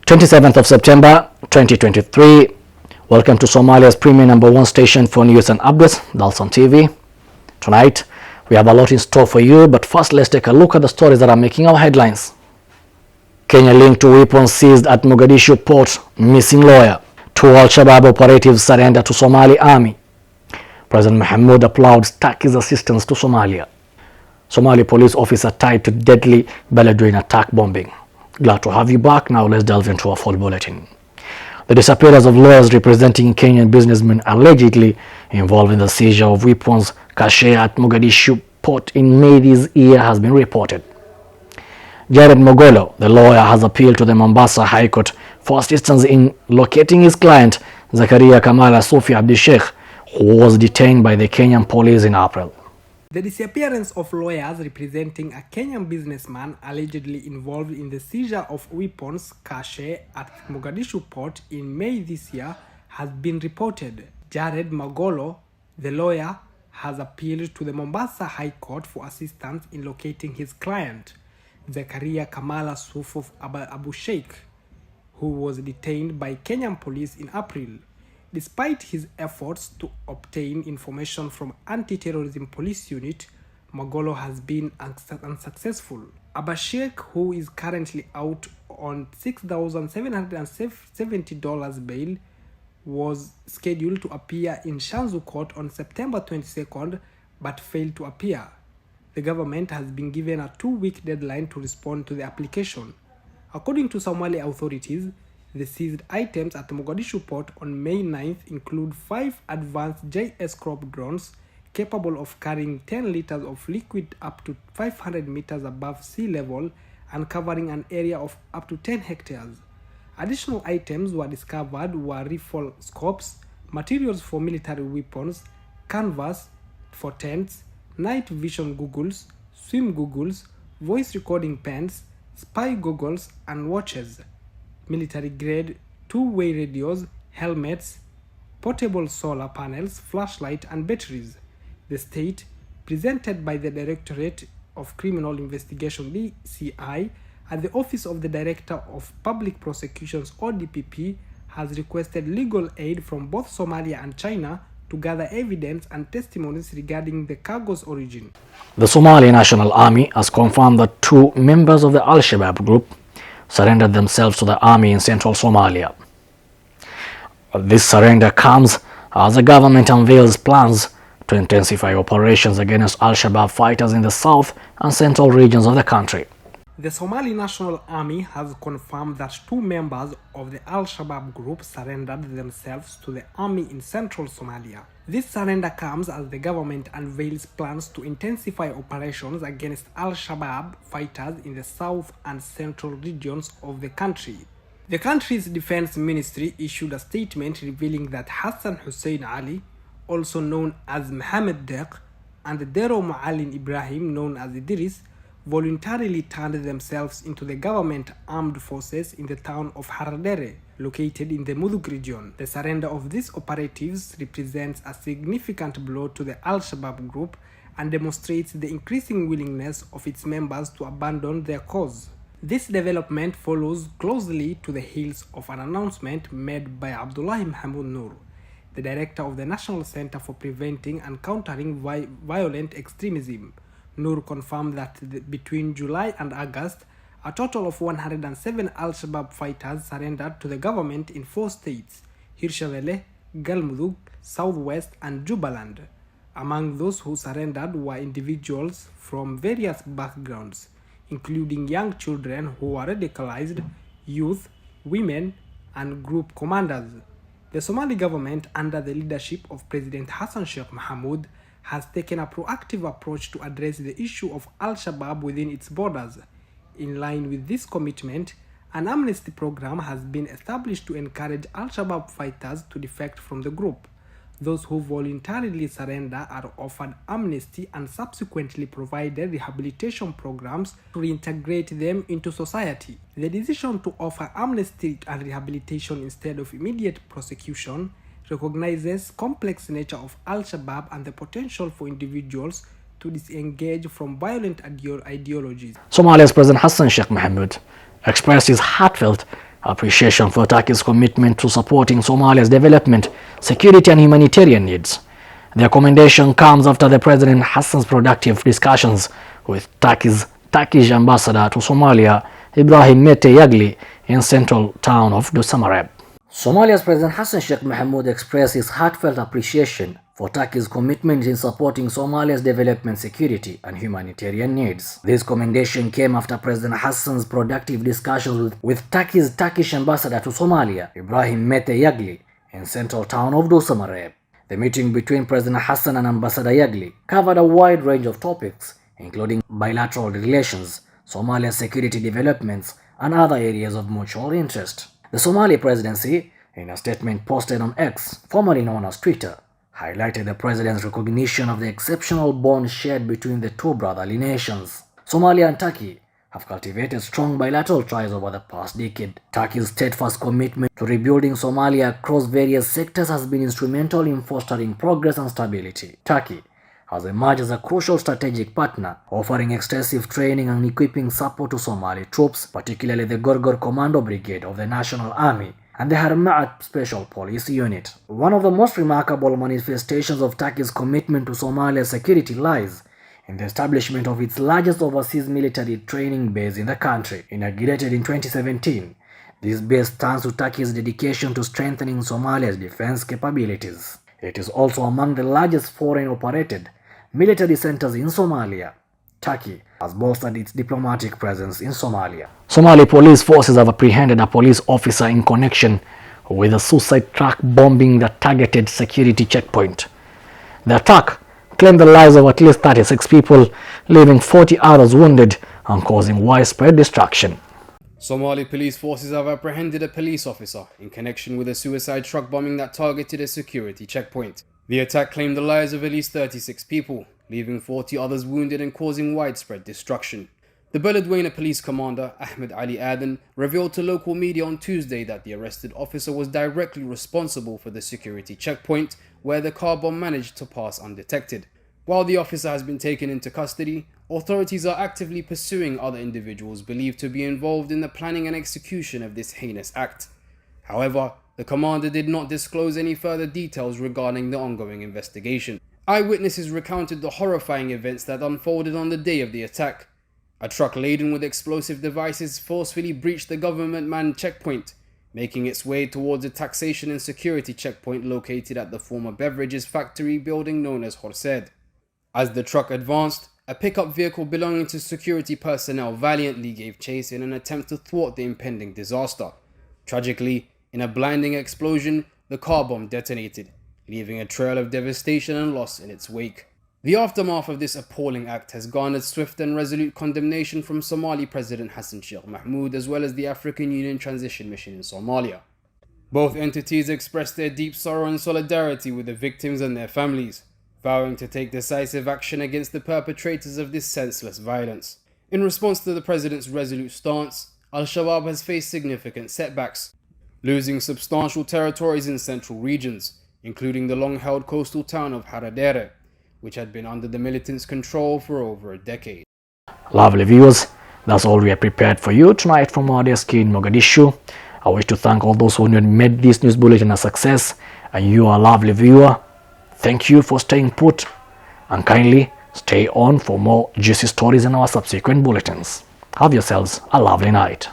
27th of September 2023. Welcome to Somalia's premium #1 station for news and updates, Dalsan TV. Tonight, we have a lot in store for you, but first let's take a look at the stories that are making our headlines. Kenya linked to weapons seized at Mogadishu port, missing lawyer. 2 Al-Shabaab operatives surrender to Somali army. President Mahmoud applauds Turkey's assistance to Somalia. Somali police officer tied to deadly Beledweyne attack bombing. Glad to have you back. Now let's delve into our full bulletin. The disappearance of lawyers representing Kenyan businessmen allegedly involved in the seizure of weapons cache at Mogadishu port in May this year has been reported. Jared Mogolo, the lawyer, has appealed to the Mombasa High Court for assistance in locating his client, Zakaria Kamala Sofi Abdishekh, who was detained by the Kenyan police in April. The disappearance of lawyers representing a Kenyan businessman allegedly involved in the seizure of weapons cache at Mogadishu port in May this year has been reported. Jared Magolo, the lawyer, has appealed to the Mombasa High Court for assistance in locating his client, Zakaria Kamala Sufuf Abu Sheikh, who was detained by Kenyan police in April. Despite his efforts to obtain information from anti-terrorism police unit, Magolo has been unsuccessful. Abashek, who is currently out on $6,770 bail, was scheduled to appear in Shanzu Court on September 22nd but failed to appear. The government has been given a 2-week deadline to respond to the application. According to Somali authorities, the seized items at Mogadishu port on May 9th include 5 advanced JS crop drones capable of carrying 10 liters of liquid up to 500 meters above sea level and covering an area of up to 10 hectares. Additional items were discovered were rifle scopes, materials for military weapons, canvas for tents, night vision goggles, swim goggles, voice recording pens, spy goggles and watches, military-grade 2-way radios, helmets, portable solar panels, flashlight and batteries. The state, presented by the Directorate of Criminal Investigation DCI at the Office of the Director of Public Prosecutions or DPP, has requested legal aid from both Somalia and China to gather evidence and testimonies regarding the cargo's origin. The Somali National Army has confirmed that 2 members of the Al-Shabaab group surrendered themselves to the army in central Somalia. This surrender comes as the government unveils plans to intensify operations against Al-Shabaab fighters in the south and central regions of the country. The Somali National Army has confirmed that 2 members of the Al-Shabaab group surrendered themselves to the army in central Somalia. This surrender comes as the government unveils plans to intensify operations against Al-Shabaab fighters in the south and central regions of the country. The country's defense ministry issued a statement revealing that Hassan Hussein Ali, also known as Mohammed Deq, and Dero Muallin Ibrahim, known as Idris, voluntarily turned themselves into the government armed forces in the town of Haradere, located in the Mudug region. The surrender of these operatives represents a significant blow to the Al-Shabaab group and demonstrates the increasing willingness of its members to abandon their cause. This development follows closely to the heels of an announcement made by Abdullahi Mahmoud Noor, the director of the National Center for Preventing and Countering Violent Extremism. Noor confirmed that between July and August, a total of 107 Al-Shabaab fighters surrendered to the government in 4 states, Hirshavelle, Galmudug, Southwest and Jubaland. Among those who surrendered were individuals from various backgrounds, including young children who were radicalized, youth, women and group commanders. The Somali government, under the leadership of President Hassan Sheikh Mohamud, has taken a proactive approach to address the issue of Al-Shabaab within its borders. In line with this commitment, an amnesty program has been established to encourage Al-Shabaab fighters to defect from the group. Those who voluntarily surrender are offered amnesty and subsequently provided rehabilitation programs to reintegrate them into society. The decision to offer amnesty and rehabilitation instead of immediate prosecution recognizes complex nature of Al-Shabaab and the potential for individuals to disengage from violent ideologies. Somalia's President Hassan Sheikh Mohamud expressed his heartfelt appreciation for Turkey's commitment to supporting Somalia's development, security and humanitarian needs. The commendation comes after the President Hassan's productive discussions with Turkish ambassador to Somalia, Ibrahim Mete Yagli, in central town of Dalsan. Somalia's President Hassan Sheikh Mohamud expressed his heartfelt appreciation for Turkey's commitment in supporting Somalia's development, security and humanitarian needs. This commendation came after President Hassan's productive discussions with Turkish ambassador to Somalia, Ibrahim Mete Yagli, in central town of Dalsan. The meeting between President Hassan and Ambassador Yagli covered a wide range of topics, including bilateral relations, Somalia's security developments, and other areas of mutual interest. The Somali presidency, in a statement posted on X, formerly known as Twitter, highlighted the president's recognition of the exceptional bond shared between the two brotherly nations. Somalia and Turkey have cultivated strong bilateral ties over the past decade. Turkey's steadfast commitment to rebuilding Somalia across various sectors has been instrumental in fostering progress and stability. Turkey has emerged as a crucial strategic partner, offering extensive training and equipping support to Somali troops, particularly the Gorgor Commando Brigade of the National Army and the Harmaat Special Police Unit. One of the most remarkable manifestations of Turkey's commitment to Somalia's security lies in the establishment of its largest overseas military training base in the country. Inaugurated in 2017, this base stands to Turkey's dedication to strengthening Somalia's defense capabilities. It is also among the largest foreign-operated military centers in Somalia. Turkey has bolstered its diplomatic presence in Somalia. Somali police forces have apprehended a police officer in connection with a suicide truck bombing the targeted security checkpoint. The attack claimed the lives of at least 36 people, leaving 40 others wounded and causing widespread destruction. Somali police forces have apprehended a police officer in connection with a suicide truck bombing that targeted a security checkpoint. The attack claimed the lives of at least 36 people, leaving 40 others wounded and causing widespread destruction. The Beledweyne police commander, Ahmed Ali Aden, revealed to local media on Tuesday that the arrested officer was directly responsible for the security checkpoint, where the car bomb managed to pass undetected. While the officer has been taken into custody, authorities are actively pursuing other individuals believed to be involved in the planning and execution of this heinous act. However, the commander did not disclose any further details regarding the ongoing investigation. Eyewitnesses recounted the horrifying events that unfolded on the day of the attack. A truck laden with explosive devices forcefully breached the government-manned checkpoint, making its way towards a taxation and security checkpoint located at the former beverages factory building known as Horsed. As the truck advanced, a pickup vehicle belonging to security personnel valiantly gave chase in an attempt to thwart the impending disaster. Tragically, in a blinding explosion, the car bomb detonated, leaving a trail of devastation and loss in its wake. The aftermath of this appalling act has garnered swift and resolute condemnation from Somali President Hassan Sheikh Mohamud as well as the African Union Transition Mission in Somalia. Both entities expressed their deep sorrow and solidarity with the victims and their families, vowing to take decisive action against the perpetrators of this senseless violence. In response to the President's resolute stance, Al-Shabaab has faced significant setbacks, losing substantial territories in central regions, including the long-held coastal town of Haradere, which had been under the militants' control for over a decade. Lovely viewers, that's all we have prepared for you tonight from our desk in Mogadishu. I wish to thank all those who made this news bulletin a success, and you, our lovely viewer, thank you for staying put, and kindly stay on for more juicy stories in our subsequent bulletins. Have yourselves a lovely night.